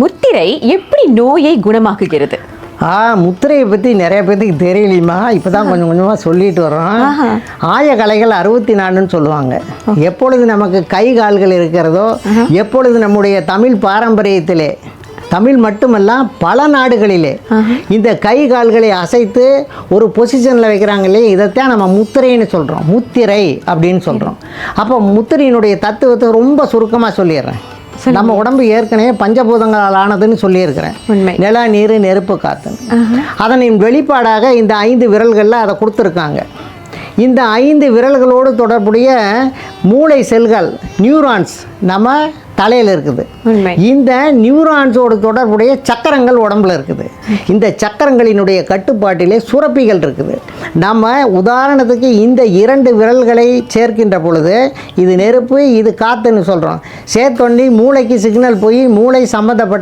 முத்திரை எப்படி நோயை குணமாக்குகிறது? முத்திரையை பற்றி நிறைய பேர்த்துக்கு தெரியலையுமா, இப்போ தான் கொஞ்சம் கொஞ்சமாக சொல்லிட்டு வரோம். ஆயக்கலைகள் 64ன்னு சொல்லுவாங்க. எப்பொழுது நமக்கு கை கால்கள் இருக்கிறதோ, எப்பொழுது நம்முடைய தமிழ் பாரம்பரியத்திலே, தமிழ் மட்டுமல்ல பல நாடுகளிலே இந்த கை கால்களை அசைத்து ஒரு பொசிஷனில் வைக்கிறாங்க இல்லையா, இதைத்தான் நம்ம முத்திரைன்னு சொல்கிறோம். முத்திரை அப்படின்னு சொல்கிறோம். அப்போ முத்திரையினுடைய தத்துவத்தை ரொம்ப சுருக்கமாக சொல்லிடுறேன். நம்ம உடம்பு ஏற்கனவே பஞ்சபூதங்களால் ஆனதுன்னு சொல்லியிருக்கிறேன். நில, நீர், நெருப்பு, காத்துன்னு. அதனின் வெளிப்பாடாக இந்த 5 விரல்களில் அதை கொடுத்துருக்காங்க. இந்த 5 விரல்களோடு தொடர்புடைய மூளை செல்கள், நியூரான்ஸ் நம்ம தலையில் இருக்குது. இந்த நியூரான்ஸோடு தொடர்புடைய சக்கரங்கள் உடம்புல இருக்குது. இந்த சக்கரங்களினுடைய கட்டுப்பாட்டிலே சுரப்பிகள் இருக்குது. நம்ம உதாரணத்துக்கு இந்த 2 விரல்களை சேர்க்கின்ற பொழுது இது நெருப்பு, இது காற்றுன்னு சொல்கிறோம். சேர்த்தொன்னி மூளைக்கு சிக்னல் போய் மூளை சம்மந்தப்பட்ட